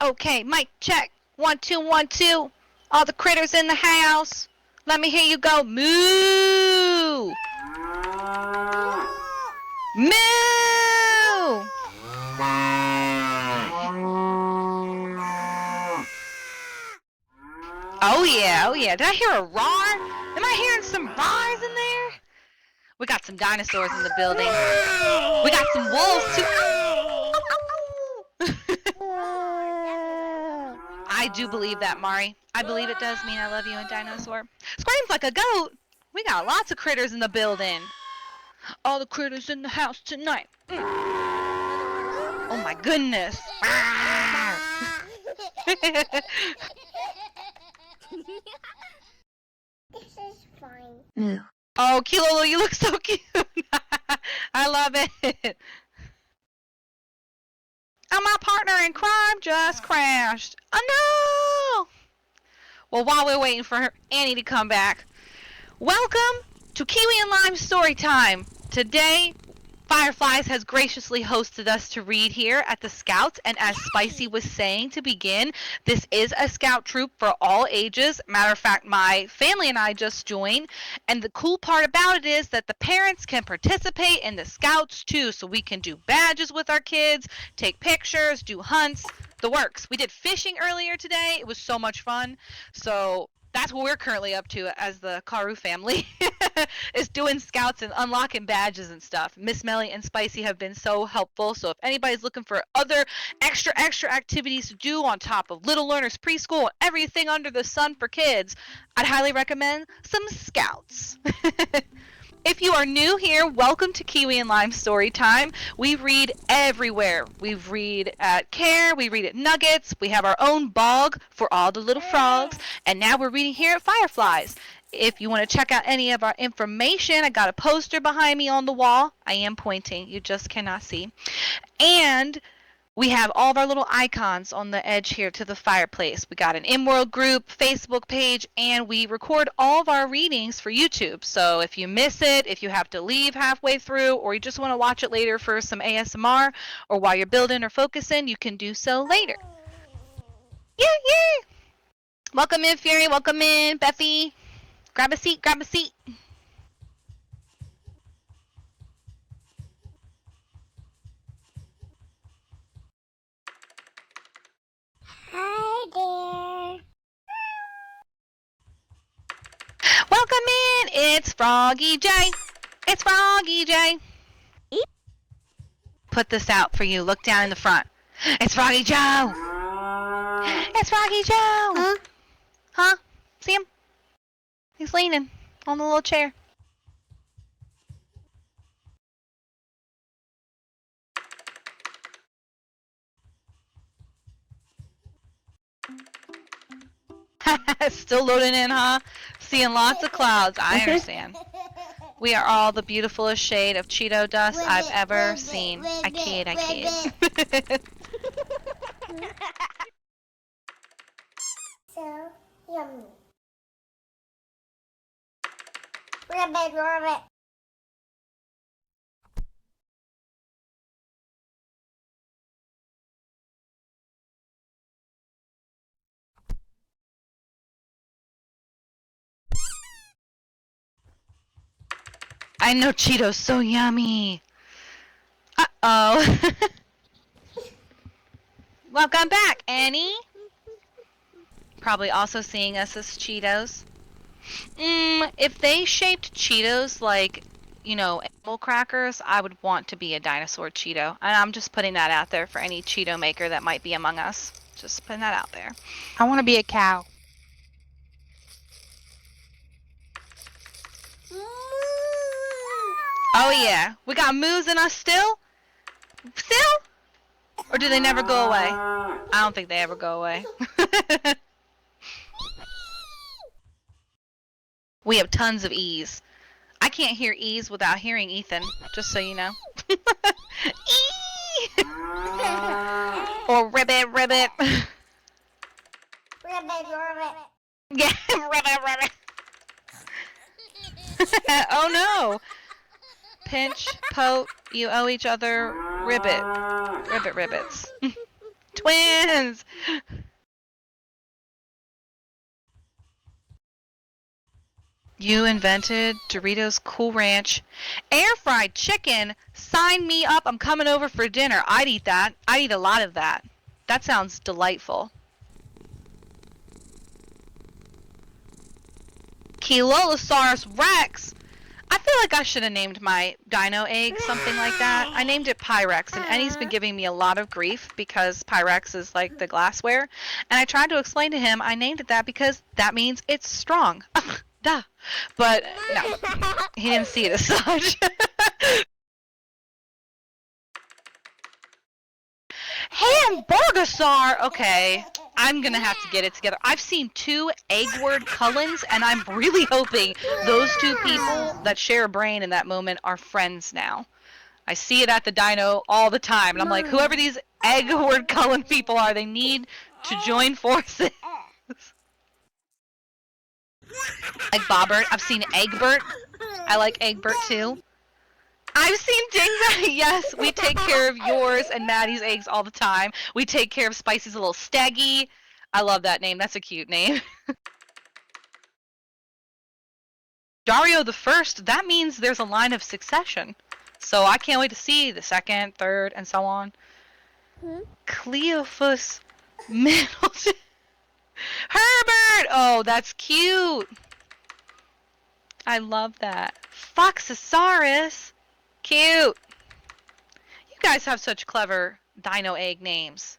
Okay, mic check. 1 2 1 2. All the critters in the house. Let me hear you go. Moo! Moo! Oh yeah. Did I hear a roar? Am I hearing some roars in there? We got some dinosaurs in the building. We got some wolves too. I do believe that, Mari. I believe it does mean I love you in dinosaur. Screams like a goat. We got lots of critters in the building. All the critters in the house tonight. Oh my goodness. This is fine. No. Oh, Kilolo, you look so cute. I love it. And my partner in crime just crashed. Oh no! Well, while we're waiting for Annie to come back, welcome to Kiwi and Lime Storytime. Today, Fireflies has graciously hosted us to read here at the Scouts, and as Spicy was saying to begin, this is a scout troop for all ages. Matter of fact, my family and I just joined, and the cool part about it is that the parents can participate in the Scouts too, so we can do badges with our kids, take pictures, do hunts, the works. We did fishing earlier today. It was so much fun. So that's what we're currently up to as the Karu family, is doing Scouts and unlocking badges and stuff. Miss Melly and Spicy have been so helpful. So if anybody's looking for other extra activities to do on top of Little Learners Preschool and everything under the sun for kids, I'd highly recommend some Scouts. If you are new here, welcome to Kiwi and Lime Storytime. We read everywhere. We read at Care, we read at Nuggets, we have our own blog for all the little frogs, and now we're reading here at Fireflies. If you want to check out any of our information, I got a poster behind me on the wall. I am pointing, you just cannot see. And we have all of our little icons on the edge here to the fireplace. We got an in-world group, Facebook page, and we record all of our readings for YouTube. So if you miss it, if you have to leave halfway through, or you just want to watch it later for some ASMR, or while you're building or focusing, you can do so later. Yay! Welcome in, Fury. Welcome in, Beffy. Grab a seat. Hi there. Welcome in. It's Froggy J. It's Froggy J. Put this out for you. Look down in the front. It's Froggy Joe. It's Froggy Joe. Huh? See him? He's leaning on the little chair. Still loading in, huh? Seeing lots of clouds. I understand. We are all the beautifulest shade of Cheeto dust I've ever seen. I kid. So yummy. Rabbit. I know Cheeto's so yummy. Uh-oh. Welcome back, Annie. Probably also seeing us as Cheetos. If they shaped Cheetos like, animal crackers, I would want to be a dinosaur Cheeto. And I'm just putting that out there for any Cheeto maker that might be among us. Just putting that out there. I want to be a cow. Oh yeah. We got moos in us still? Still? Or do they never go away? I don't think they ever go away. We have tons of E's. I can't hear E's without hearing Ethan, just so you know. E! Or ribbit. Rabbit. Yeah, ribbit. Oh no. Pinch, poke, you owe each other ribbits. Twins! You invented Doritos Cool Ranch. Air fried chicken? Sign me up. I'm coming over for dinner. I'd eat that. I'd eat a lot of that. That sounds delightful. Kilolosaurus Rex? I feel like I should have named my dino egg something like that. I named it Pyrex, and Eddie's been giving me a lot of grief because Pyrex is like the glassware. And I tried to explain to him I named it that because that means it's strong. Duh. But no, he didn't see it as such. Hamburgosaur! Okay, I'm gonna have to get it together. I've seen 2 egg word Cullens, and I'm really hoping those 2 people that share a brain in that moment are friends now. I see it at the dino all the time, and I'm like, whoever these egg word Cullen people are, they need to join forces. Like Bobbert. I've seen Eggbert. I like Eggbert too. I've seen Dingbat. Yes, we take care of yours and Maddie's eggs all the time. We take care of Spicy's little Steggy. I love that name. That's a cute name. Dario the First, that means there's a line of succession. So I can't wait to see the second, third, and so on. Cleophas Middleton. Herbert! Oh, that's cute. I love that. Foxosaurus. Cute. You guys have such clever dino egg names.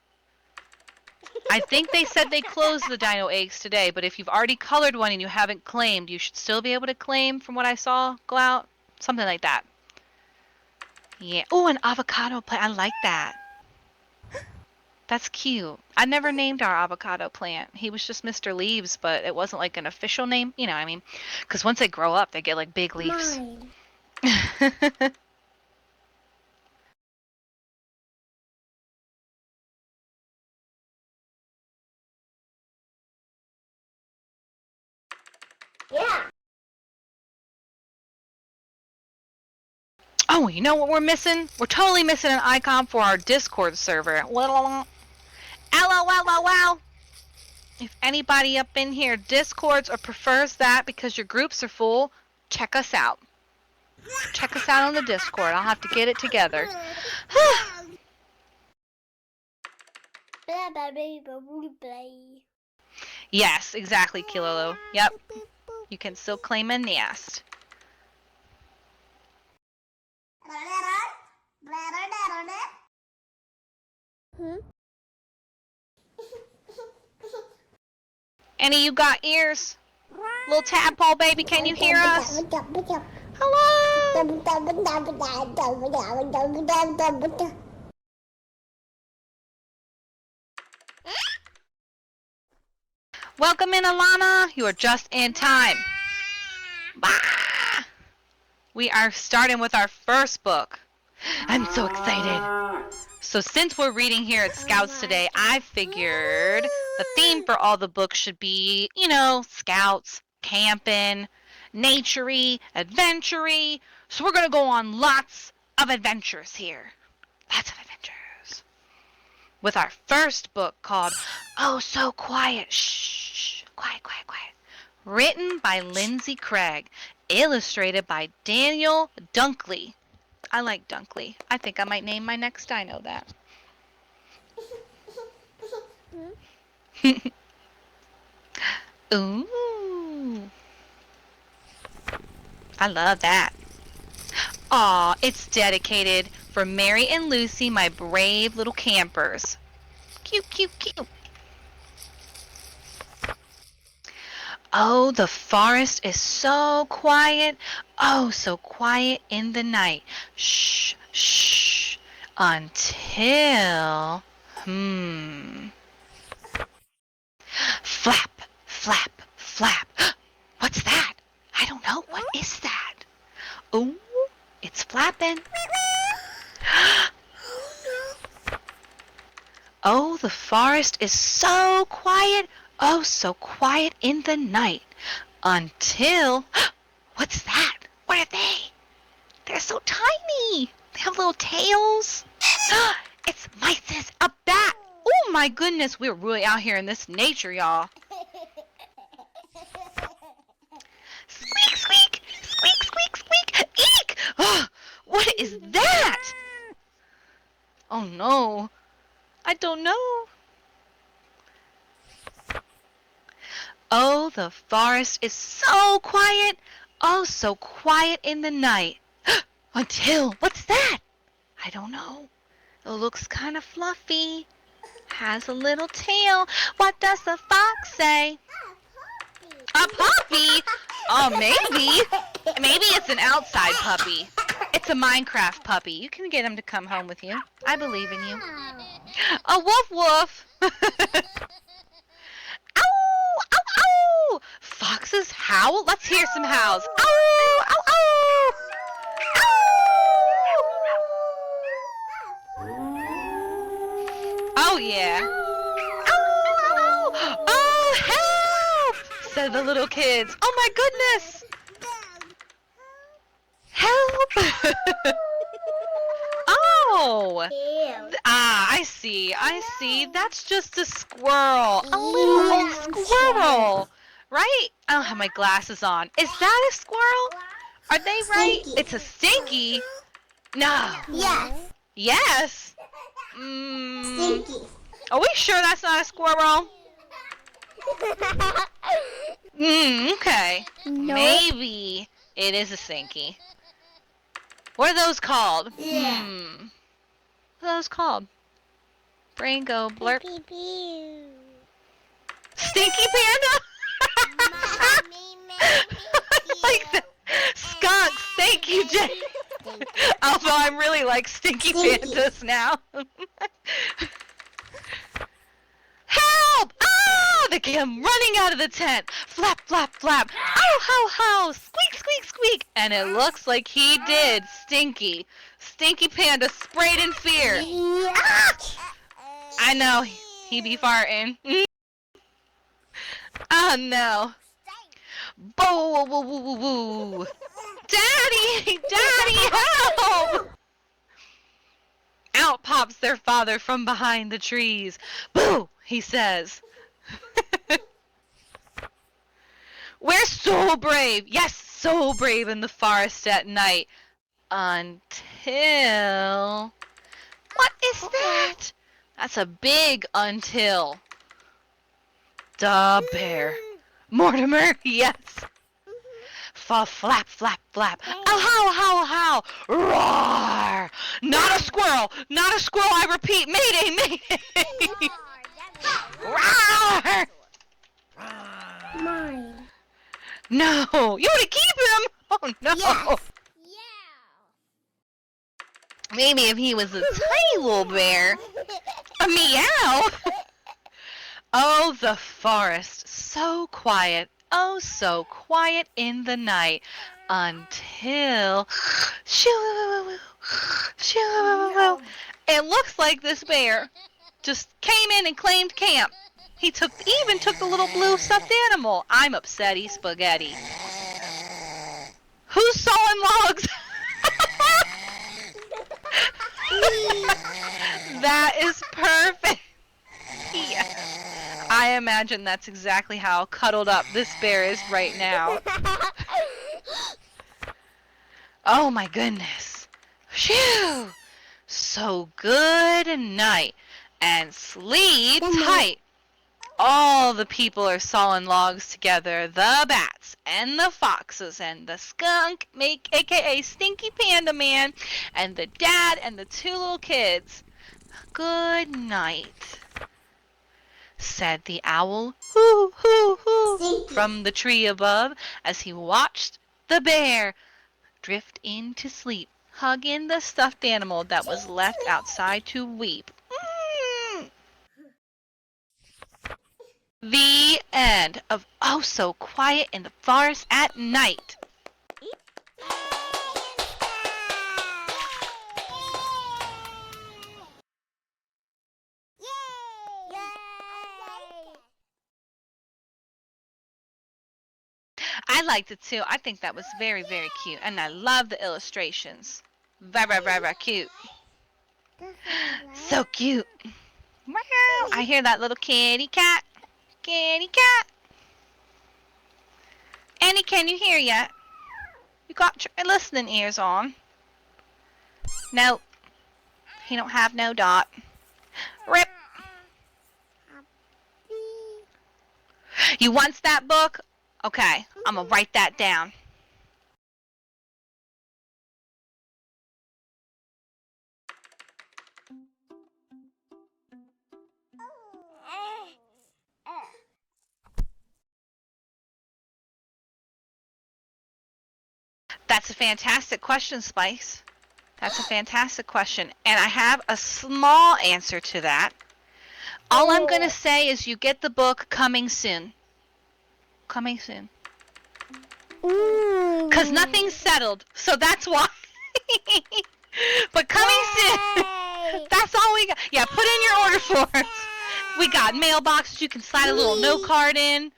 I think they said they closed the dino eggs today, but if you've already colored one and you haven't claimed, you should still be able to claim from what I saw go out. Something like that. Yeah. Oh, an avocado plant. I like that. That's cute. I never named our avocado plant. He was just Mr. Leaves, but it wasn't like an official name. You know what I mean? Because once they grow up, they get like big leaves. Yeah. Oh, you know what we're missing? We're totally missing an icon for our Discord server. LOL. If anybody up in here discords or prefers that because your groups are full, check us out. Check us out on the Discord. I'll have to get it together. Yes, exactly, Kilolo. Yep. You can still claim a nest. Annie, you got ears? Little tadpole baby, can you hear us? Hello? Welcome in, Alana. You are just in time. Bah! We are starting with our first book. I'm so excited. So since we're reading here at Scouts today, I figured the theme for all the books should be, you know, Scouts, camping, nature-y, adventure-y. So we're going to go on lots of adventures here. Lots of adventures. With our first book called Oh So Quiet. Shh. Quiet, quiet, quiet. Written by Lindsey Craig. Illustrated by Daniel Dunkley. I like Dunkley. I think I might name my next dino that. Ooh. I love that. Aw, it's dedicated for Mary and Lucy, my brave little campers. Cute, cute, cute. Oh, the forest is so quiet. Oh, so quiet in the night. Shh, shh. Until... Flap, flap, flap. What's that? I don't know. What is that? Oh, it's flapping. Oh, the forest is so quiet. Oh, so quiet in the night. Until... What's that? What are they? They're so tiny. They have little tails. It's mice. A bat. Oh, my goodness, we're really out here in this nature, y'all. Squeak, squeak, squeak, squeak, squeak, eek! Oh, what is that? Oh no, I don't know. Oh, the forest is so quiet. Oh, so quiet in the night. Until, what's that? I don't know. It looks kind of fluffy. Has a little tail. What does the fox say? A puppy? Oh, maybe. Maybe it's an outside puppy. It's a Minecraft puppy. You can get him to come home with you. I believe in you. A woof woof. Ow! Ow! Ow! Foxes howl? Let's hear some howls. Ow! Ow! Ow! Ow! Oh, yeah. Ow! Oh, help! Said the little kids. Oh, my goodness! Help! Oh! I see. I see. That's just a squirrel. A little old squirrel. Right? I don't have my glasses on. Is that a squirrel? Are they right? Stinky. It's a stinky. No. Yes. Yes. Stinky. Are we sure that's not a squirrel? Okay. No. Maybe it is a stinky. What are those called? Yeah. What are those called? Brain go blurp. Pew, pew. Stinky panda? Like the skunk. Thank you, Jay. Although I'm really like stinky pandas now. Help! Ah! They come running out of the tent. Flap, flap, flap. Ow, how, how. Squeak, squeak, squeak. And it looks like he did. Stinky. Stinky panda sprayed in fear. I know. He be farting. Oh, no. Boo, woo, woo, woo, woo. Daddy! Daddy, help! Out pops their father from behind the trees. Boo! He says. We're so brave. Yes, so brave in the forest at night. Until... What is that? That's a big until. The bear. Mortimer, yes. Flap, flap, flap. Ow, how, how, how. Roar. Not a squirrel. Not a squirrel, I repeat. Mayday, mayday. Roar. Mine. No. You want to keep him? Oh, no. Yes. Maybe if he was a tiny little bear. A meow. Oh, the forest. So quiet. Oh, so quiet in the night. Until... It looks like this bear just came in and claimed camp. He even took the little blue stuffed animal. I'm upsetty spaghetti. Who's sawing logs? That is perfect. Yes. I imagine that's exactly how cuddled up this bear is right now. Oh my goodness. Phew. So good night. And sleep tight. All the people are sawing logs together. The bats and the foxes and the skunk, aka Stinky Panda Man, and the dad and the two little kids. Good night, said the owl, hoo, hoo, hoo, from the tree above as he watched the bear drift into sleep, hugging the stuffed animal that was left outside to weep. The end of Oh So Quiet in the Forest at Night. I liked it too. I think that was very, very cute. And I love the illustrations. Very, very, very cute. So cute. Meow. I hear that little kitty cat. Kitty cat. Annie, can you hear yet? You got your listening ears on? Nope. He don't have no dot. Rip. You wants that book? Okay, I'm gonna write that down. That's a fantastic question, Spice. That's a fantastic question. And I have a small answer to that. All I'm going to say is you get the book coming soon. Coming soon. Because nothing's settled, so that's why. But coming soon. That's all we got. Yeah, put in your order forms. We got mailboxes you can slide a little note card in.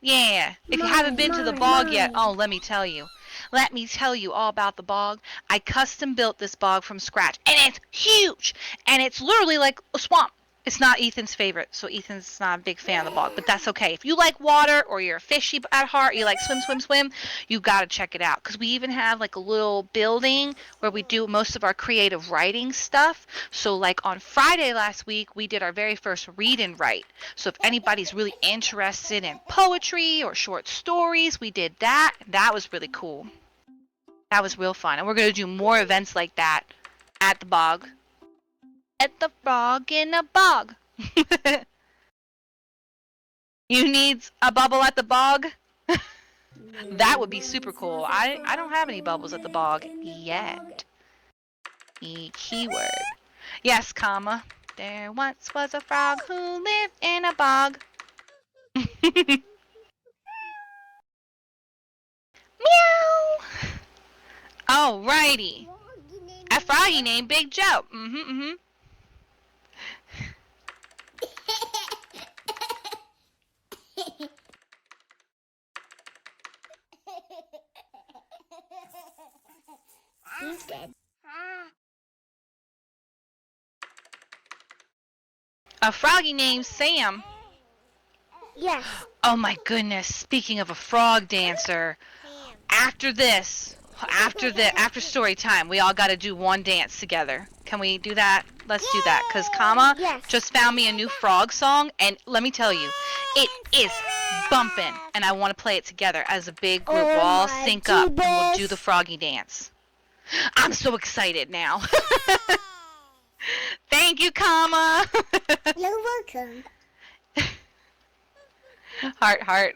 Yeah. If you haven't been to the bog yet, oh, let me tell you. Let me tell you all about the bog. I custom built this bog from scratch, and it's huge, and it's literally like a swamp. It's not Ethan's favorite, so Ethan's not a big fan of the bog, but that's okay. If you like water or you're a fishy at heart, you like swim, you got to check it out, because we even have like a little building where we do most of our creative writing stuff. So like on Friday last week, we did our very first read and write. So if anybody's really interested in poetry or short stories, we did that. That was really cool. That was real fun, and we're going to do more events like that at the bog. At the frog in a bog. You need a bubble at the bog? That would be super cool. I don't have any bubbles at the bog yet. Keyword. Yes, comma. There once was a frog who lived in a bog. Meow. Alrighty. A froggy named Big Joe. He's dead. A froggy named Sam. Yes. Oh my goodness, speaking of a frog dancer, after story time, we all got to do one dance together. Can we do that? Let's do that, because Kama just found me a new frog song, and let me tell you, it is bumping, and I want to play it together as a big group. We'll all sync up, and we'll do the froggy dance. I'm so excited now. Thank you, Kama. You're welcome. Heart.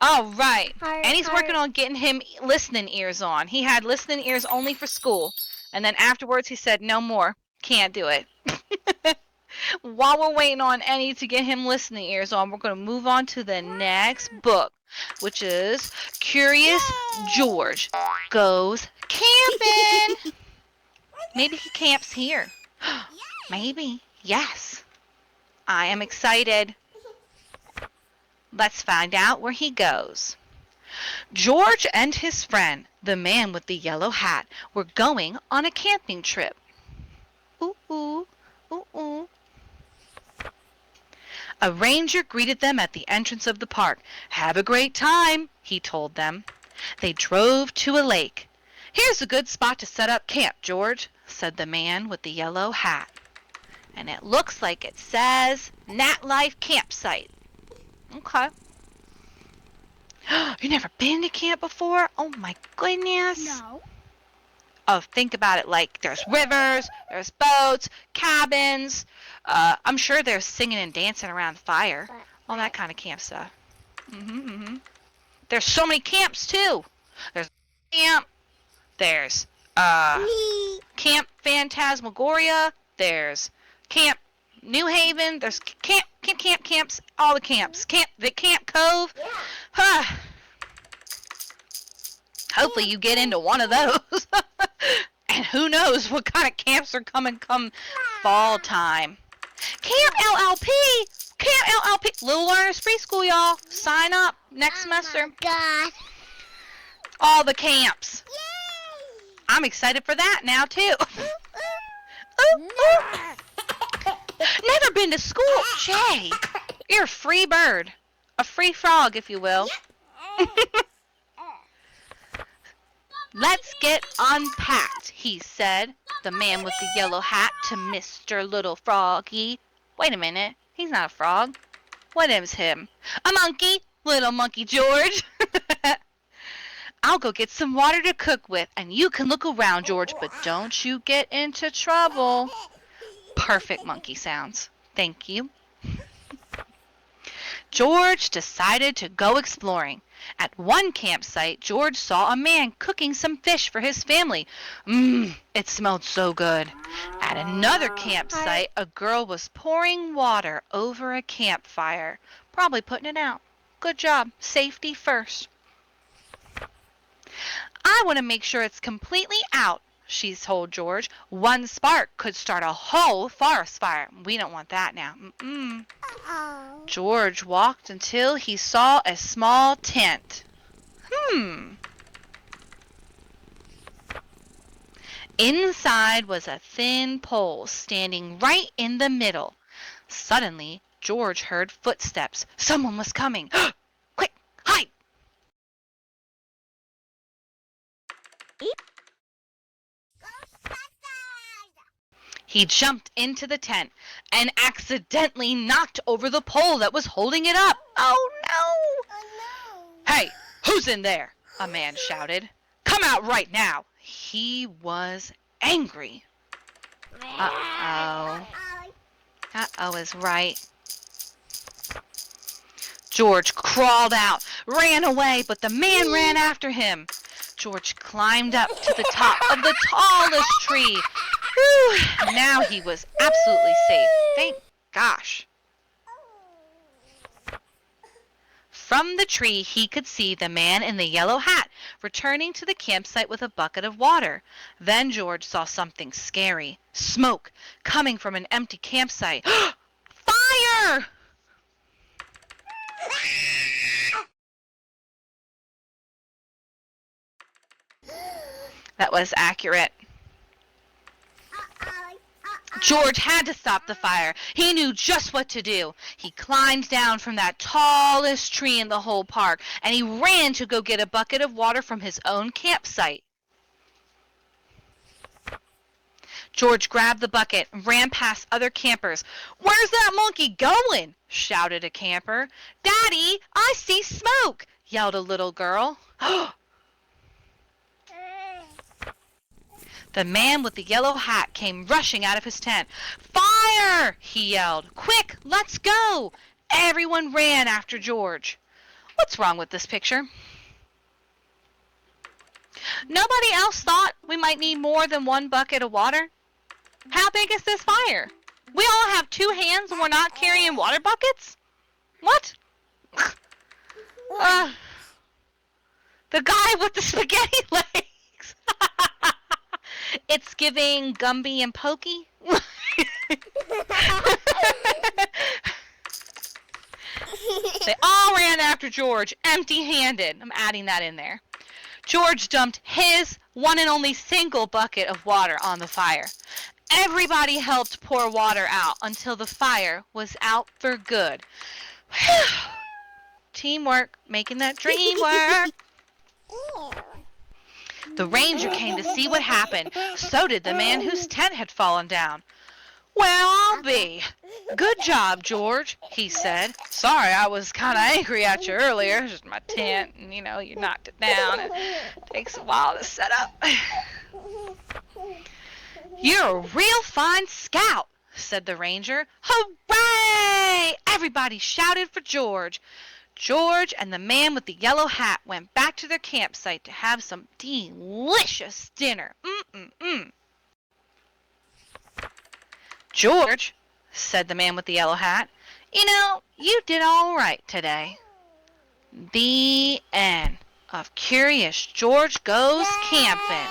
All right. And he's Heart. working on getting him listening ears on. He had listening ears only for school. And then afterwards he said, no more. Can't do it. While we're waiting on Annie to get him listening ears on, we're going to move on to the next book, which is Curious George Goes Camping. Maybe he camps here. Maybe. Yes. I am excited. Let's find out where he goes. George and his friend, the man with the yellow hat, were going on a camping trip. Ooh, ooh, ooh, ooh. A ranger greeted them at the entrance of the park. Have a great time, he told them. They drove to a lake. Here's a good spot to set up camp, George, said the man with the yellow hat. And it looks like it says Nat Life Campsite. Okay. You never been to camp before? Oh my goodness. No. Oh, think about it, like there's rivers, there's boats, cabins. I'm sure there's singing and dancing around the fire. All that kind of camp stuff. There's so many camps too. There's camp. There's Camp Phantasmagoria. There's Camp New Haven. There's camps. All the camps. The Camp Cove. Huh. Hopefully you get into one of those. And who knows what kind of camps are coming come fall time. Camp LLP. Camp LLP. Little Learners Preschool, y'all. Sign up next semester. God. All the camps. Yay! I'm excited for that now, too. Never been to school? Jay, you're a free bird. A free frog, if you will. Let's get unpacked, he said, the man with the yellow hat, to Mr. Little Froggy. Wait a minute, he's not a frog. What is him? A monkey, little monkey George. I'll go get some water to cook with, and you can look around, George, but don't you get into trouble. Perfect monkey sounds. Thank you. George decided to go exploring. At one campsite, George saw a man cooking some fish for his family. It smelled so good. At another campsite, a girl was pouring water over a campfire, probably putting it out. Good job. Safety first. I want to make sure it's completely out, she told George. One spark could start a whole forest fire. We don't want that now. George walked until he saw a small tent. Inside was a thin pole standing right in the middle. Suddenly, George heard footsteps. Someone was coming. Quick, hide! He jumped into the tent and accidentally knocked over the pole that was holding it up. Oh no! Hey, who's in there? A man shouted. Come out right now. He was angry. Uh-oh. Uh-oh is right. George crawled out, ran away, but the man ran after him. George climbed up to the top of the tallest tree. Whew, now he was absolutely safe. Thank gosh. From the tree, he could see the man in the yellow hat returning to the campsite with a bucket of water. Then George saw something scary. Smoke coming from an empty campsite. Fire! That was accurate. George had to stop the fire. He knew just what to do. He climbed down from that tallest tree in the whole park, and he ran to go get a bucket of water from his own campsite. George grabbed the bucket and ran past other campers. "Where's that monkey going?" shouted a camper. "Daddy, I see smoke," yelled a little girl. The man with the yellow hat came rushing out of his tent. "Fire!" he yelled. "Quick, let's go!" Everyone ran after George. What's wrong with this picture? Nobody else thought we might need more than one bucket of water? How big is this fire? We all have 2 hands and we're not carrying water buckets? What? The guy with the spaghetti legs. It's giving Gumby and Pokey. They all ran after George, empty-handed. I'm adding that in there. George dumped his one and only single bucket of water on the fire. Everybody helped pour water out until the fire was out for good. Teamwork, making that dream work. The ranger came to see what happened. So did the man whose tent had fallen down. "Well, I'll be. Good job, George," he said. "Sorry, I was kind of angry at you earlier. It's just my tent, and, you knocked it down. It takes a while to set up." "You're a real fine scout," said the ranger. "Hooray!" Everybody shouted for George. George and the man with the yellow hat went back to their campsite to have some delicious dinner. "George," said the man with the yellow hat, "you did all right today." The end of Curious George Goes Camping.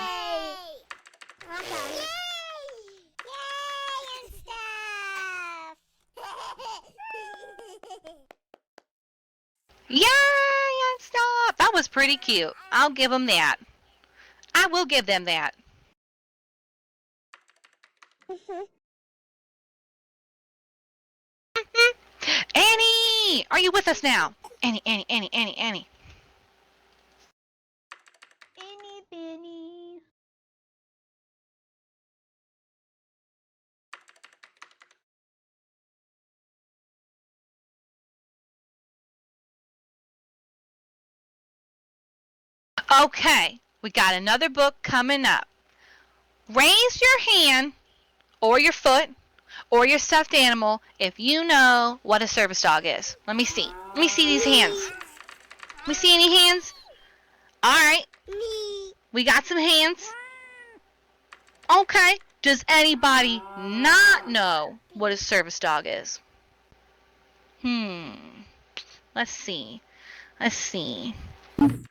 Yay and stuff! That was pretty cute. I'll give them that. I will give them that. Annie, are you with us now? Annie. Annie Benny. Okay, we got another book coming up. Raise your hand or your foot or your stuffed animal if you know what a service dog is. Let me see. Let me see these hands. Let me see any hands? All right. Me. We got some hands. Okay. Does anybody not know what a service dog is? Let's see.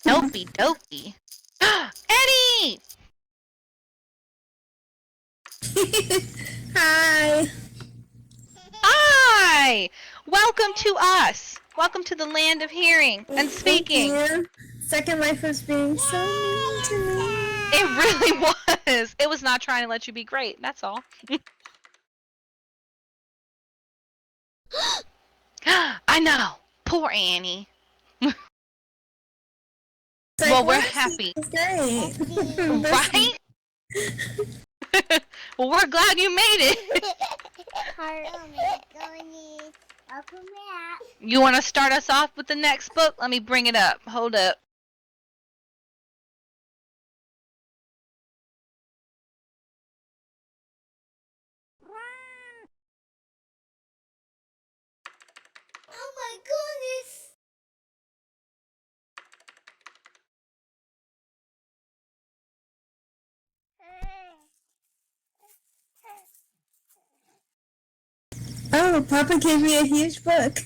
Dopey dokey. Eddie! Hi. Hi! Welcome to us. Welcome to the land of hearing and speaking. Thank you. Second Life was being so mean to me. It really was. It was not trying to let you be great. That's all. I know. Poor Annie. It's Well, we're what? happy. It's great. Right? Well, we're glad you made it. You want to start us off with the next book? Let me bring it up. Hold up. Oh my goodness. Oh, Papa gave me a huge book.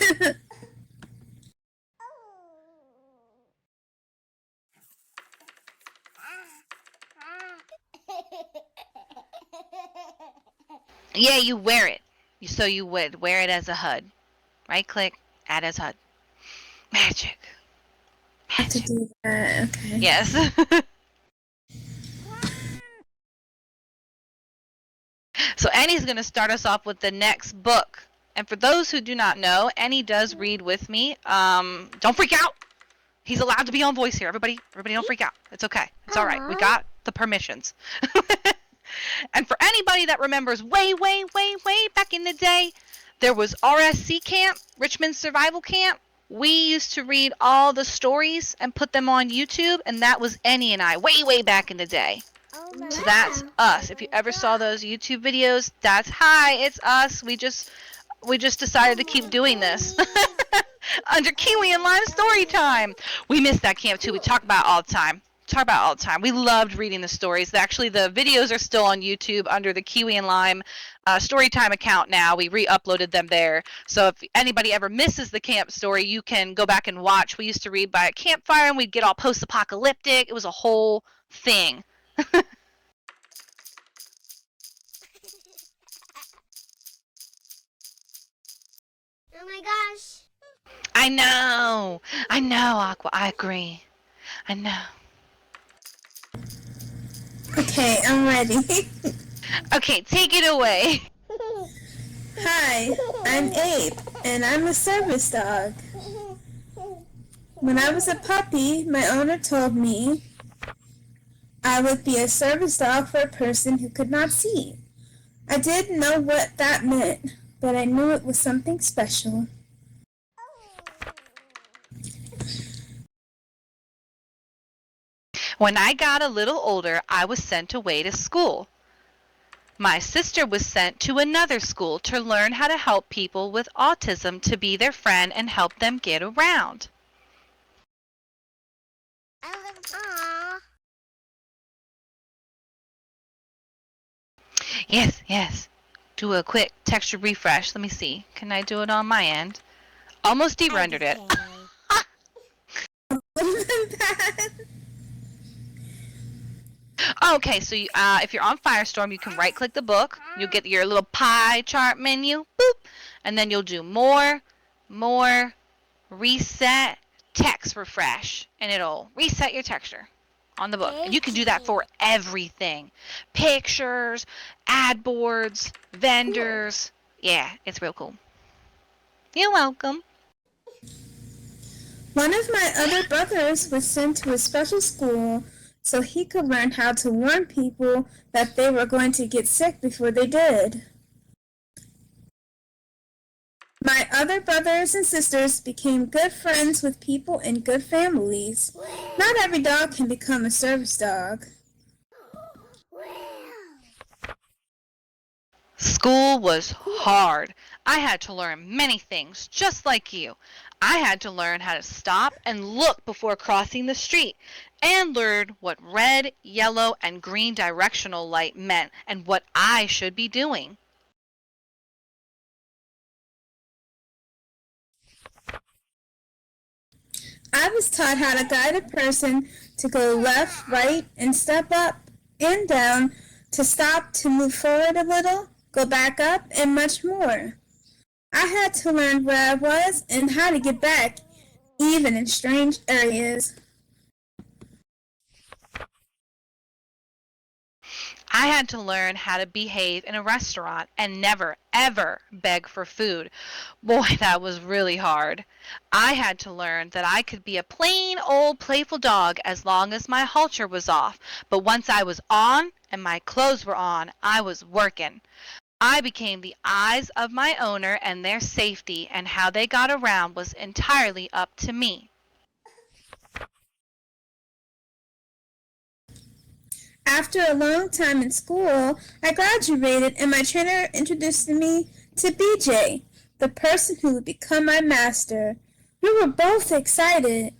Yeah, you wear it. So you would wear it as a HUD. Right click, add as HUD. Magic. To do that, okay. Yes. So Annie's going to start us off with the next book. And for those who do not know, Annie does read with me. Don't freak out. He's allowed to be on voice here. Everybody don't freak out. It's okay. It's all right. We got the permissions. And for anybody that remembers way back in the day, there was RSC camp, Richmond Survival Camp. We used to read all the stories and put them on YouTube, and that was Annie and I way back in the day. So that's us. If you ever saw those YouTube videos, that's it's us. We just decided to keep doing this. Under Kiwi and Lime Storytime. We miss that camp too. We talk about it all the time. We loved reading the stories. Actually, the videos are still on YouTube under the Kiwi and Lime Storytime account now. We re-uploaded them there. So if anybody ever misses the camp story, you can go back and watch. We used to read by a campfire and we'd get all post-apocalyptic. It was a whole thing. Oh my gosh. I know, Aqua. I agree. I know. Okay, I'm ready. Okay, take it away. Hi, I'm Abe, and I'm a service dog. When I was a puppy, my owner told me I would be a service dog for a person who could not see. I didn't know what that meant, but I knew it was something special. When I got a little older, I was sent away to school. My sister was sent to another school to learn how to help people with autism, to be their friend and help them get around. Yes. Do a quick texture refresh. Let me see. Can I do it on my end? Almost de-rendered it. Okay, so if you're on Firestorm, you can right-click the book. You'll get your little pie chart menu, boop, and then you'll do more, reset, text refresh, and it'll reset your texture on the book. And you can do that for everything. Pictures, ad boards, vendors. Yeah, it's real cool. You're welcome. One of my other brothers was sent to a special school so he could learn how to warn people that they were going to get sick before they did. My other brothers and sisters became good friends with people in good families. Not every dog can become a service dog. School was hard. I had to learn many things, just like you. I had to learn how to stop and look before crossing the street, and learn what red, yellow, and green directional light meant and what I should be doing. I was taught how to guide a person to go left, right, and step up and down, to stop, to move forward a little, go back up, and much more. I had to learn where I was and how to get back, even in strange areas. I had to learn how to behave in a restaurant and never, ever beg for food. Boy, that was really hard. I had to learn that I could be a plain old playful dog as long as my halter was off, but once I was on and my clothes were on, I was working. I became the eyes of my owner, and their safety and how they got around was entirely up to me. After a long time in school, I graduated and my trainer introduced me to BJ, the person who would become my master. We were both excited.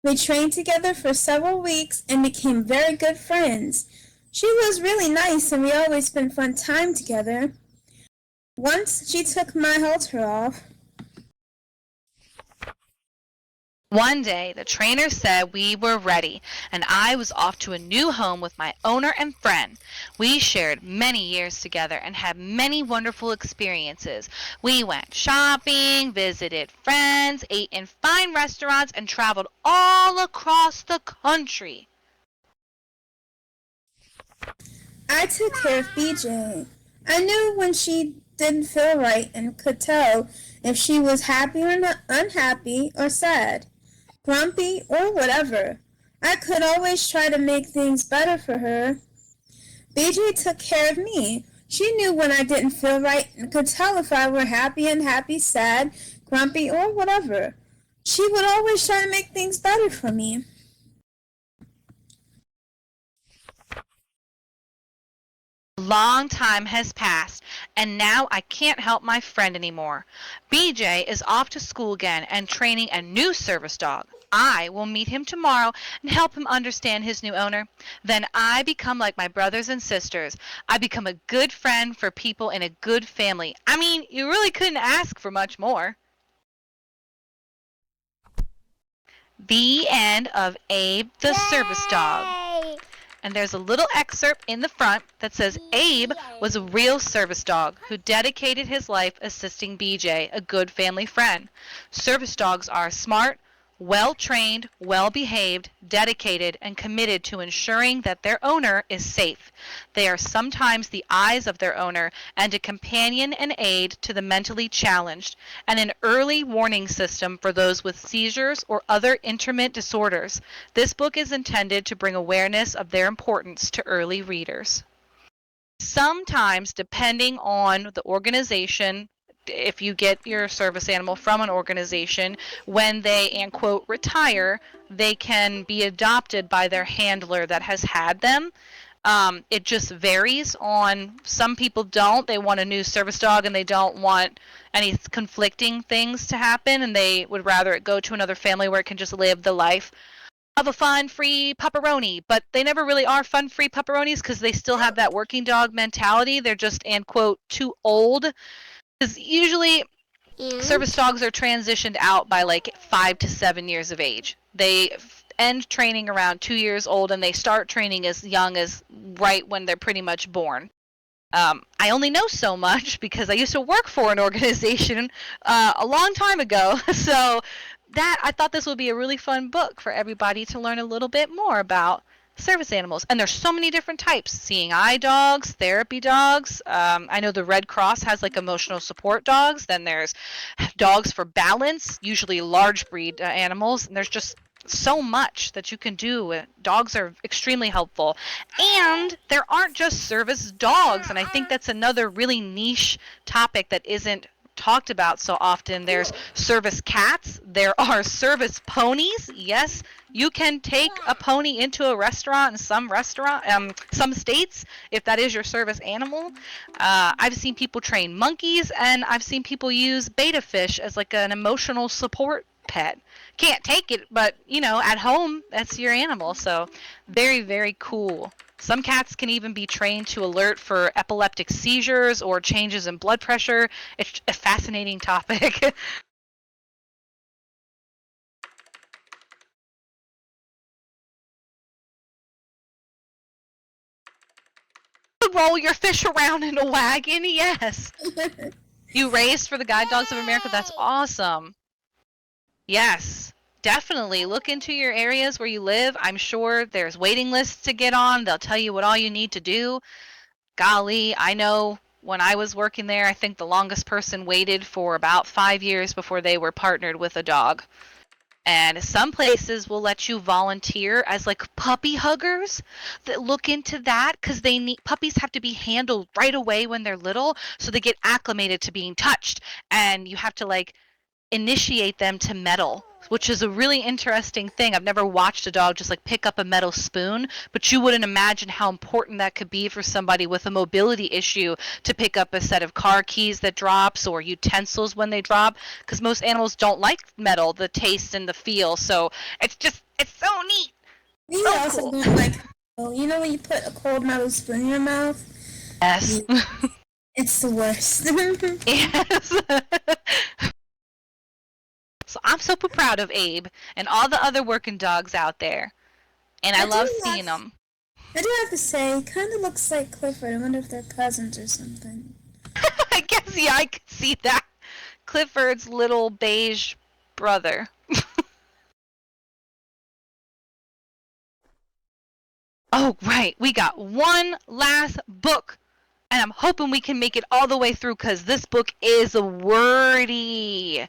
We trained together for several weeks and became very good friends. She was really nice and we always spent fun time together. Once she took my halter off. One day, the trainer said we were ready, and I was off to a new home with my owner and friend. We shared many years together and had many wonderful experiences. We went shopping, visited friends, ate in fine restaurants, and traveled all across the country. I took care of BJ. I knew when she didn't feel right and could tell if she was happy or not, unhappy or sad, grumpy or whatever. I could always try to make things better for her. BJ took care of me. She knew when I didn't feel right and could tell if I were happy, unhappy, sad, grumpy, or whatever. She would always try to make things better for me. A long time has passed, and now I can't help my friend anymore. BJ is off to school again and training a new service dog. I will meet him tomorrow and help him understand his new owner. Then I become like my brothers and sisters. I become a good friend for people in a good family. I mean, you really couldn't ask for much more. The end of Abe the Service Dog. Yay! And there's a little excerpt in the front that says Abe was a real service dog who dedicated his life assisting BJ, a good family friend. Service dogs are smart, well-trained, well-behaved, dedicated, and committed to ensuring that their owner is safe. They are sometimes the eyes of their owner and a companion and aid to the mentally challenged, and an early warning system for those with seizures or other intermittent disorders. This book is intended to bring awareness of their importance to early readers. Sometimes, depending on the organization, if you get your service animal from an organization, when they, and quote, retire, they can be adopted by their handler that has had them. It just varies on, some people don't. They want a new service dog and they don't want any conflicting things to happen, and they would rather it go to another family where it can just live the life of a fun, free pepperoni. But they never really are fun, free pepperonis because they still have that working dog mentality. They're just, and quote, too old. Because usually service dogs are transitioned out by like 5 to 7 years of age. They end training around 2 years old, and they start training as young as right when they're pretty much born. I only know so much because I used to work for an organization a long time ago. So that I thought this would be a really fun book for everybody to learn a little bit more about service animals. And there's so many different types. Seeing eye dogs, therapy dogs. I know the Red Cross has like emotional support dogs. Then there's dogs for balance, usually large breed animals. And there's just so much that you can do. Dogs are extremely helpful. And there aren't just service dogs. And I think that's another really niche topic that isn't talked about so often. There's service cats. There are service ponies. Yes, you can take a pony into a restaurant in some states, if that is your service animal. I've seen people train monkeys, and I've seen people use betta fish as like an emotional support pet. Can't take it, but at home, that's your animal. So very, very cool. Some cats can even be trained to alert for epileptic seizures or changes in blood pressure. It's a fascinating topic. Roll your fish around in a wagon, yes. You raced for the Guide Dogs of America. That's awesome. Yes, definitely. Look into your areas where you live. I'm sure there's waiting lists to get on. They'll tell you what all you need to do. Golly, I know when I was working there, I think the longest person waited for about 5 years before they were partnered with a dog. And some places will let you volunteer as like puppy huggers. That look into that, because puppies have to be handled right away when they're little, so they get acclimated to being touched, and you have to like initiate them to metal, which is a really interesting thing. I've never watched a dog just like pick up a metal spoon, but you wouldn't imagine how important that could be for somebody with a mobility issue to pick up a set of car keys that drops or utensils when they drop, because most animals don't like metal, the taste and the feel. So it's so neat. You So also cool. don't like, when you put a cold metal spoon in your mouth? Yes. It's the worst. Yes. So I'm super proud of Abe and all the other working dogs out there. And I love seeing them. I do have to say, he kind of looks like Clifford. I wonder if they're cousins or something. I guess, yeah, I could see that. Clifford's little beige brother. Oh, right. We got one last book. And I'm hoping we can make it all the way through, because this book is wordy.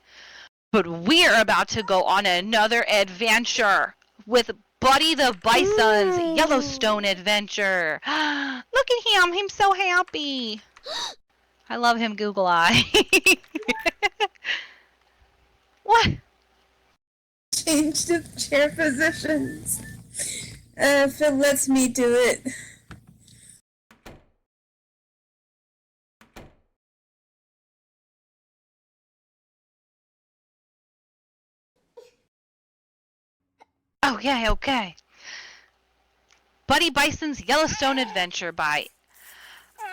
But we're about to go on another adventure with Buddy the Bison's Yellowstone adventure. Look at him. He's so happy. I love him, Google Eye. What? Change the chair positions. If it lets me do it. Oh, yeah, okay. Buddy Bison's Yellowstone Adventure by,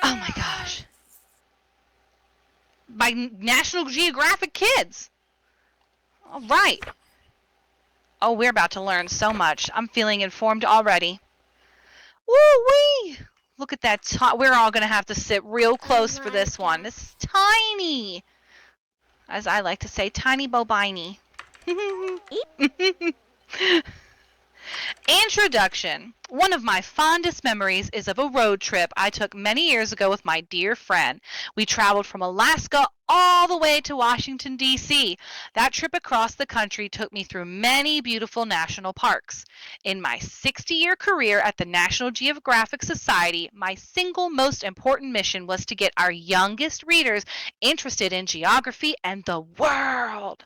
oh my gosh, by National Geographic Kids. All right. Oh, we're about to learn so much. I'm feeling informed already. Woo-wee! Look at that. We're all going to have to sit real close for this one. This is tiny. As I like to say, tiny bobiny. Introduction. One of my fondest memories is of a road trip I took many years ago with my dear friend. We traveled from Alaska all the way to Washington, D.C. That trip across the country took me through many beautiful national parks. In my 60-year career at the National Geographic Society, my single most important mission was to get our youngest readers interested in geography and the world.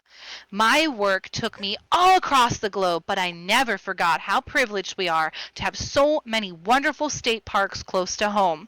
My work took me all across the globe, but I never forgot how privileged we are to have so many wonderful state parks close to home.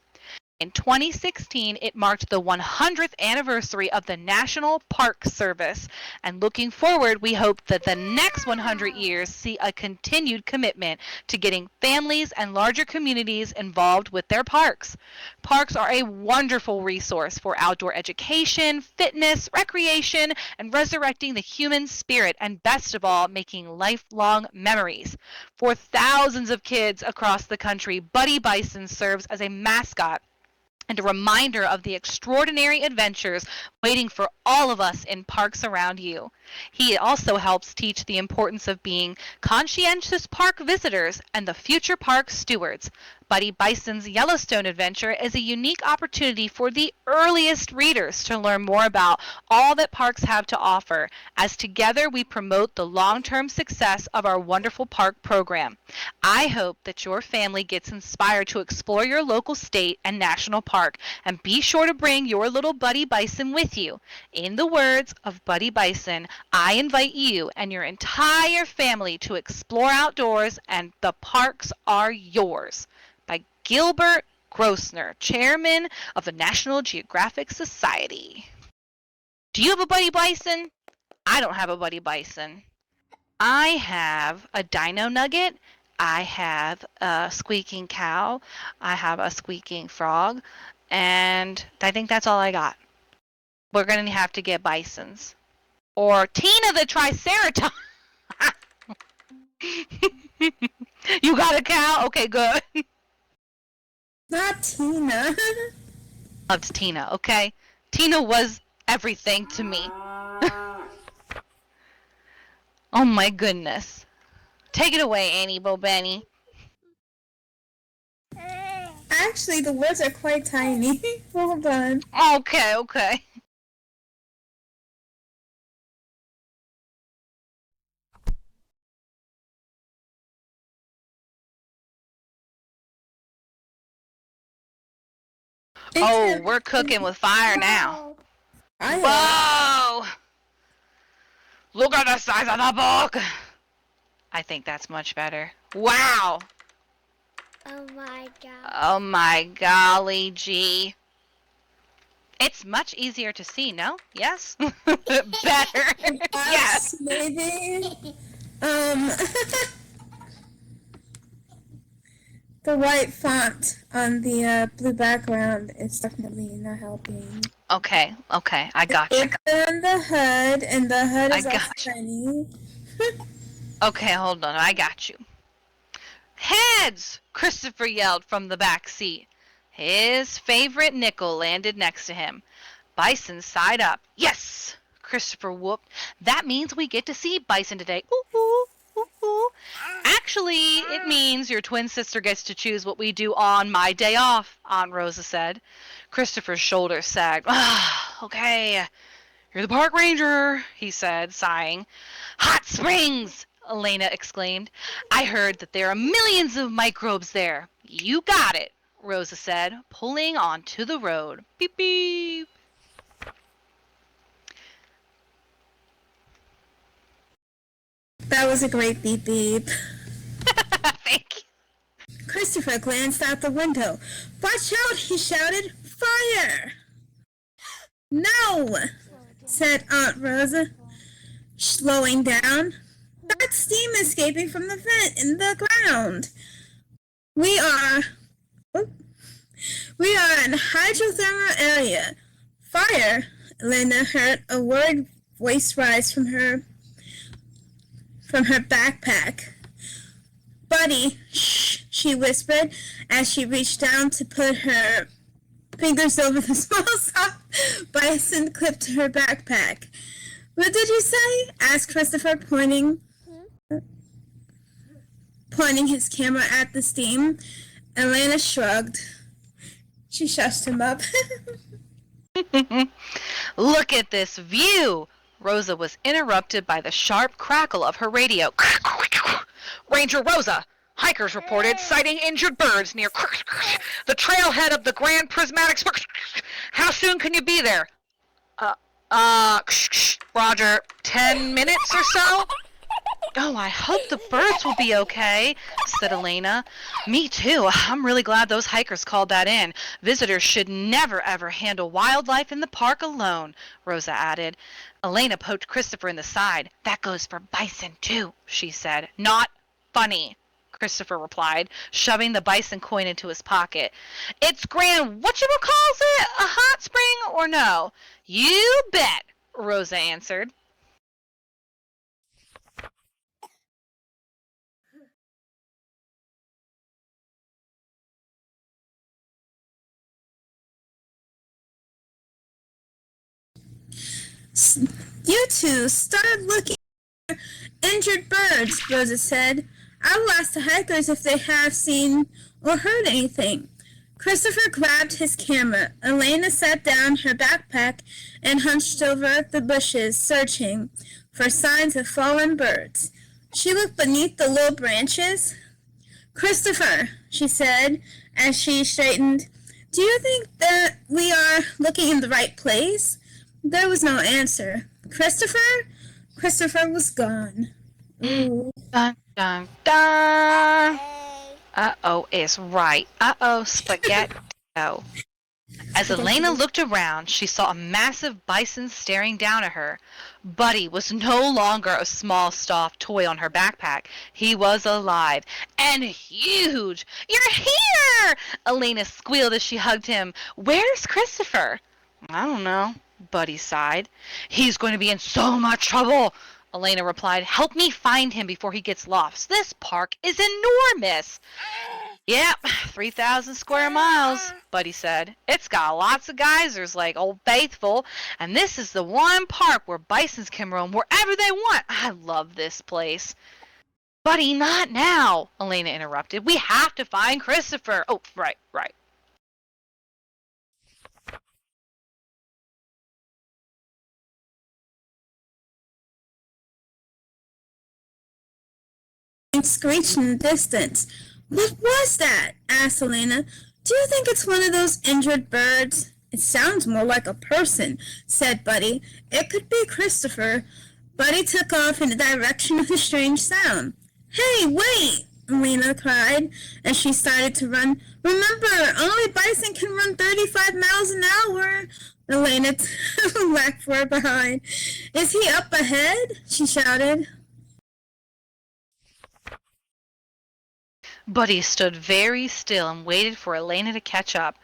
In 2016, it marked the 100th anniversary of the National Park Service, and looking forward, we hope that the next 100 years see a continued commitment to getting families and larger communities involved with their parks. Parks are a wonderful resource for outdoor education, fitness, recreation, and resurrecting the human spirit, and best of all, making lifelong memories. For thousands of kids across the country, Buddy Bison serves as a mascot and a reminder of the extraordinary adventures waiting for all of us in parks around you. He also helps teach the importance of being conscientious park visitors and the future park stewards. Buddy Bison's Yellowstone adventure is a unique opportunity for the earliest readers to learn more about all that parks have to offer, as together we promote the long-term success of our wonderful park program. I hope that your family gets inspired to explore your local state and national park, and be sure to bring your little Buddy Bison with you. In the words of Buddy Bison, I invite you and your entire family to explore outdoors, and the parks are yours. By Gilbert Grossner, Chairman of the National Geographic Society. Do you have a Buddy Bison? I don't have a Buddy Bison. I have a dino nugget. I have a squeaking cow. I have a squeaking frog. And I think that's all I got. We're going to have to get bisons. Or Tina the Triceratops. You got a cow? Okay, good. Not Tina. Loved Tina, okay? Tina was everything to me. Oh my goodness. Take it away, Annie Bobenny. Actually, the words are quite tiny. Hold on. Okay. Oh, we're cooking with fire now. Whoa! Look at the size of the book! I think that's much better. Wow! Oh my god. Oh my golly gee. It's much easier to see, no? Yes? Better. Yes. Maybe. The white font on the blue background is definitely not helping. Okay, I got you. Look on the hood, and the hood is also tiny. Okay, hold on, I got you. Heads! Christopher yelled from the back seat. His favorite nickel landed next to him. Bison sighed up. Yes! Christopher whooped. That means we get to see Bison today. Ooh, ooh, ooh, ooh. Actually, it means your twin sister gets to choose what we do on my day off, Aunt Rosa said. Christopher's shoulders sagged. Okay, you're the park ranger, he said, sighing. Hot springs! Elena exclaimed. I heard that there are millions of microbes there. You got it, Rosa said, pulling onto the road. Beep, beep. That was a great beep beep. Thank you. Christopher glanced out the window. Watch out, he shouted. Fire! No, said Aunt Rosa, slowing down. That's steam escaping from the vent in the ground. We are in a hydrothermal area. Fire! Elena heard a worried voice rise from her backpack. Buddy, shh, she whispered as she reached down to put her fingers over the small soft bison clip to her backpack. What did you say? Asked Christopher, pointing his camera at the steam. Elena shrugged. She shushed him up. Look at this view! Rosa was interrupted by the sharp crackle of her radio. Ranger Rosa! Hikers reported sighting injured birds near the trailhead of the Grand Prismatic. How soon can you be there? Roger, 10 minutes or so? Oh, I hope the birds will be okay, said Elena. Me too. I'm really glad those hikers called that in. Visitors should never ever handle wildlife in the park alone, Rosa added. Elena poked Christopher in the side. That goes for Bison too, she said. Not funny, Christopher replied, shoving the Bison coin into his pocket. It's grand whatchamacalls it? A hot spring or no? You bet, Rosa answered. You two started looking for injured birds, Rosa said. I will ask the hikers if they have seen or heard anything. Christopher grabbed his camera. Elena sat down her backpack and hunched over the bushes, searching for signs of fallen birds. She looked beneath the low branches. Christopher, she said as she straightened, do you think that we are looking in the right place? There was no answer. Christopher? Christopher was gone. Ooh. Dun, dun, dun. Uh-oh is right. Uh-oh, spaghetti. As Elena looked around, she saw a massive bison staring down at her. Buddy was no longer a small stuffed toy on her backpack. He was alive and huge. You're here! Elena squealed as she hugged him. Where's Christopher? I don't know, Buddy sighed. He's going to be in so much trouble, Elena replied. Help me find him before he gets lost. This park is enormous. Yep, 3,000 square miles, Buddy said. It's got lots of geysers like Old Faithful, and this is the one park where bisons can roam wherever they want. I love this place. Buddy, not now, Elena interrupted. We have to find Christopher. Oh, right. Screeched in the distance. What was that? Asked Elena. Do you think it's one of those injured birds? It sounds more like a person, said Buddy. It could be Christopher. Buddy took off in the direction of the strange sound. Hey, wait! Elena cried as she started to run. Remember, only bison can run 35 miles an hour. Elena laughed far behind. Is he up ahead? She shouted. Buddy stood very still and waited for Elena to catch up.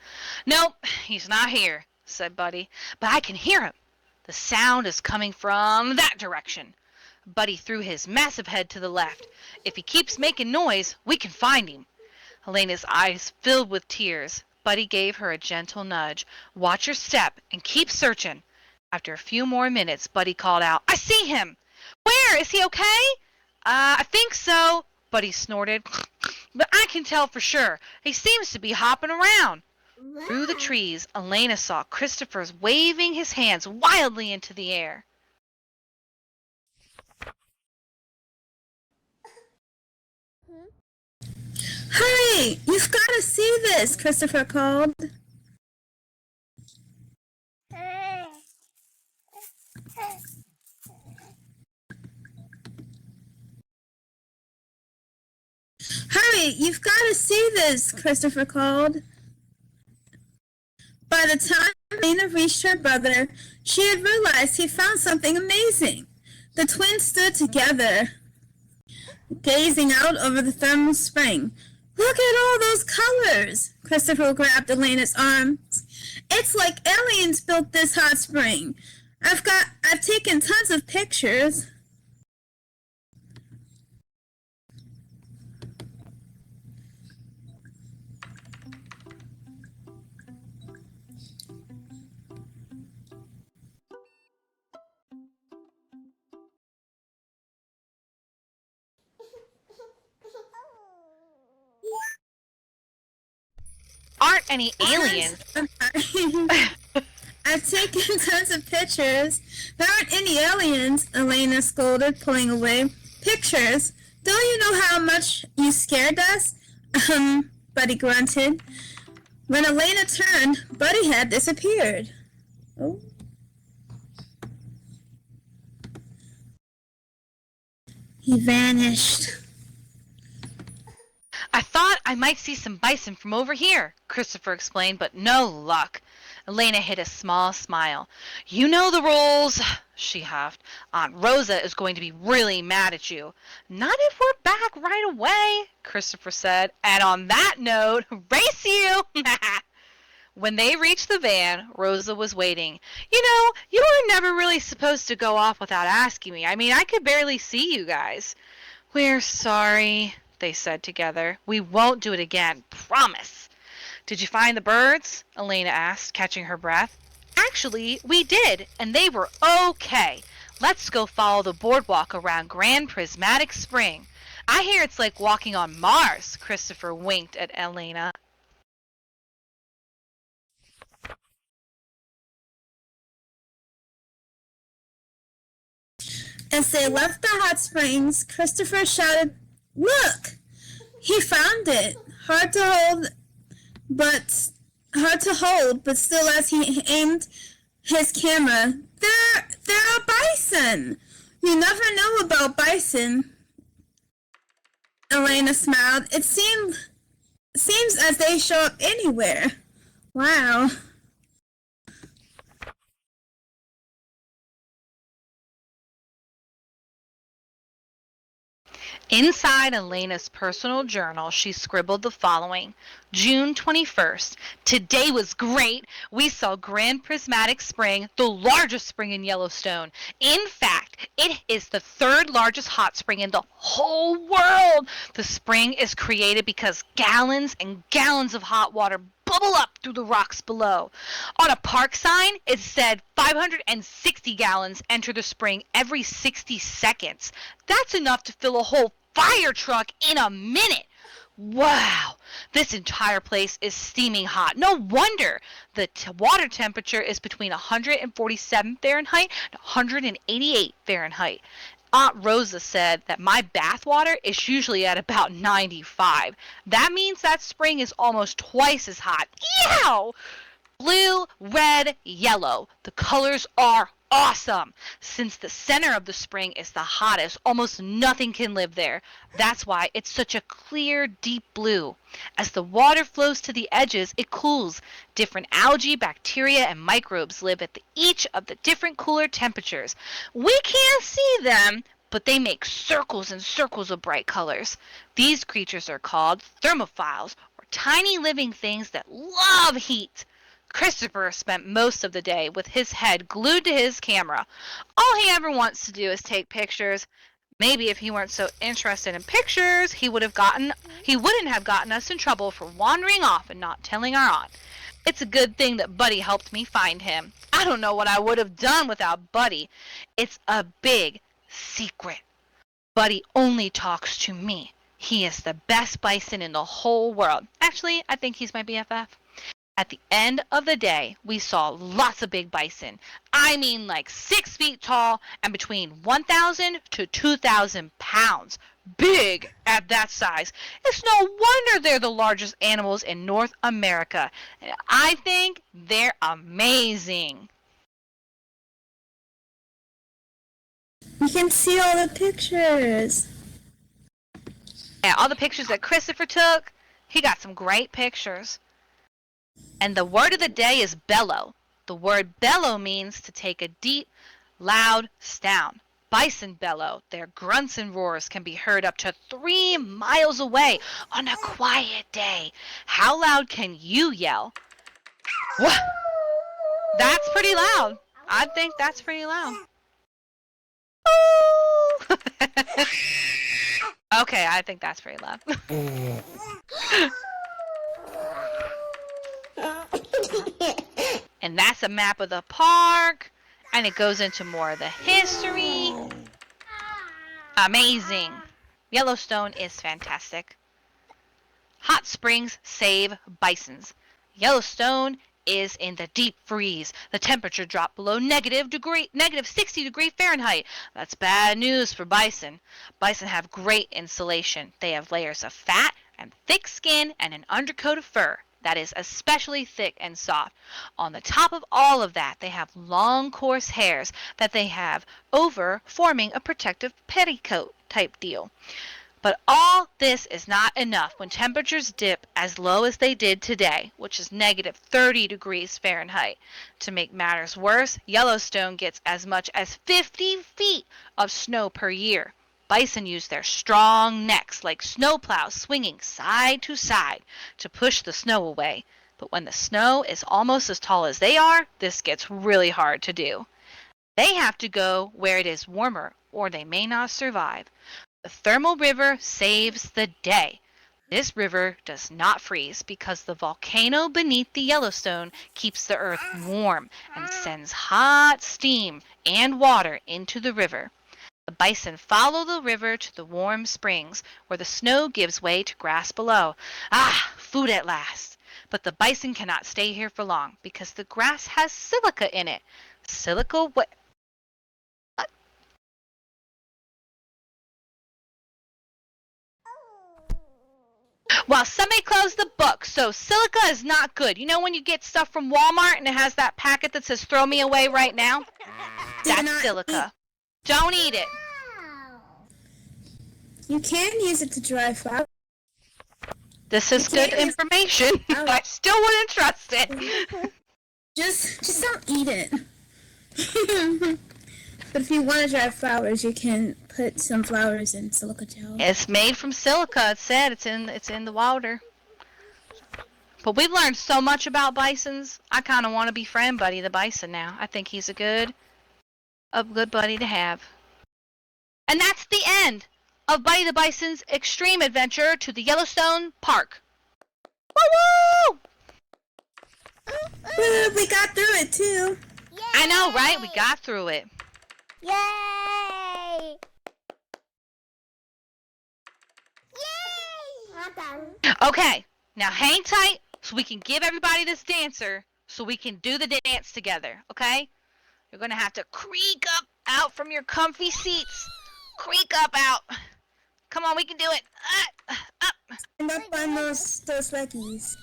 Nope, he's not here, said Buddy, but I can hear him. The sound is coming from that direction. Buddy threw his massive head to the left. If he keeps making noise, we can find him. Elena's eyes filled with tears. Buddy gave her a gentle nudge. Watch your step and keep searching. After a few more minutes, Buddy called out, I see him! Where? Is he okay? I think so, Buddy snorted. But I can tell for sure. He seems to be hopping around. Wow. Through the trees, Elena saw Christopher's waving his hands wildly into the air. Hurry! You've got to see this, Christopher called. Hurry! You've got to see this, Christopher called. By the time Elena reached her brother, she had realized he found something amazing. The twins stood together, gazing out over the thermal spring. Look at all those colors! Christopher grabbed Elena's arms. It's like aliens built this hot spring. I've taken tons of pictures. Aren't any aliens? I've taken tons of pictures. There aren't any aliens, Elena scolded, pulling away. Pictures? Don't you know how much you scared us? Buddy grunted. When Elena turned, Buddy had disappeared. Oh. He vanished. I thought I might see some bison from over here, Christopher explained, but no luck. Elena hid a small smile. You know the rules, she huffed. Aunt Rosa is going to be really mad at you. Not if we're back right away, Christopher said. And on that note, race you! When they reached the van, Rosa was waiting. You know, you were never really supposed to go off without asking me. I mean, I could barely see you guys. We're sorry, they said together. We won't do it again, promise. Did you find the birds? Elena asked, catching her breath. Actually, we did, and they were okay. Let's go follow the boardwalk around Grand Prismatic Spring. I hear it's like walking on Mars, Christopher winked at Elena. As they left the hot springs, Christopher shouted, "Look! He found it! Hard to hold, but still as he aimed his camera, they're a bison! You never know about bison." Elena smiled. It seems as they show up anywhere. Wow. Inside Elena's personal journal, she scribbled the following. June 21st. Today was great. We saw Grand Prismatic Spring, the largest spring in Yellowstone. In fact, it is the third largest hot spring in the whole world. The spring is created because gallons and gallons of hot water bubble up through the rocks below. On a park sign, it said 560 gallons enter the spring every 60 seconds. That's enough to fill a whole fire truck in a minute. Wow, this entire place is steaming hot. No wonder the water temperature is between 147 Fahrenheit and 188 Fahrenheit. Aunt Rosa said that my bath water is usually at about 95. That means that spring is almost twice as hot. Yow! Blue, red, yellow. The colors are awesome. Since the center of the spring is the hottest, almost nothing can live there. That's why it's such a clear, deep blue. As the water flows to the edges, it cools. Different algae, bacteria, and microbes live at each of the different cooler temperatures. We can't see them, but they make circles and circles of bright colors. These creatures are called thermophiles, or tiny living things that love heat. Christopher spent most of the day with his head glued to his camera. All he ever wants to do is take pictures. Maybe if he weren't so interested in pictures, he wouldn't have gotten us in trouble for wandering off and not telling our aunt. It's a good thing that Buddy helped me find him. I don't know what I would have done without Buddy. It's a big secret. Buddy only talks to me. He is the best bison in the whole world. Actually, I think he's my BFF. At the end of the day, we saw lots of big bison. I mean like 6 feet tall and between 1,000 to 2,000 pounds. Big at that size. It's no wonder they're the largest animals in North America. I think they're amazing. You can see all the pictures. Yeah, all the pictures that Christopher took, he got some great pictures. And the word of the day is bellow. The word bellow means to take a deep, loud sound. Bison bellow. Their grunts and roars can be heard up to 3 miles away on a quiet day. How loud can you yell? What? That's pretty loud. I think that's pretty loud. Ooh. Okay, I think that's pretty loud. And that's a map of the park, and it goes into more of the history. Amazing. Yellowstone is fantastic. Hot springs save bisons. Yellowstone is in the deep freeze. The temperature dropped below negative 60 degrees Fahrenheit. That's bad news for bison. Bison have great insulation. They have layers of fat and thick skin and an undercoat of fur that is especially thick and soft. On the top of all of that, they have long, coarse hairs that they have over, forming a protective petticoat type deal. But all this is not enough when temperatures dip as low as they did today, which is negative 30 degrees Fahrenheit. To make matters worse, Yellowstone gets as much as 50 feet of snow per year. Bison use their strong necks like snowplows swinging side to side to push the snow away. But when the snow is almost as tall as they are, this gets really hard to do. They have to go where it is warmer or they may not survive. The thermal river saves the day. This river does not freeze because the volcano beneath the Yellowstone keeps the earth warm and sends hot steam and water into the river. The bison follow the river to the warm springs where the snow gives way to grass below. Ah, food at last! But the bison cannot stay here for long because the grass has silica in it. Silica what? Well, somebody closed the book, so silica is not good. You know when you get stuff from Walmart and it has that packet that says throw me away right now? That's silica. Don't eat it. You can use it to dry flour. This is good information. I still wouldn't trust it. Just don't eat it. But if you want to dry flowers, you can put some flowers in silica gel. It's made from silica. It said it's in the water. But we've learned so much about bisons. I kind of want to befriend Buddy the Bison now. I think he's a good buddy to have. And that's the end of Buddy the Bison's extreme adventure to the Yellowstone Park. Woo woo! We got through it too. Yay! I know, right? We got through it. Yay! Yay! Okay, now hang tight so we can give everybody this dancer so we can do the dance together, okay? You're going to have to creak up out from your comfy seats. Creak up out. Come on, we can do it. Up. Stand up on those leggies.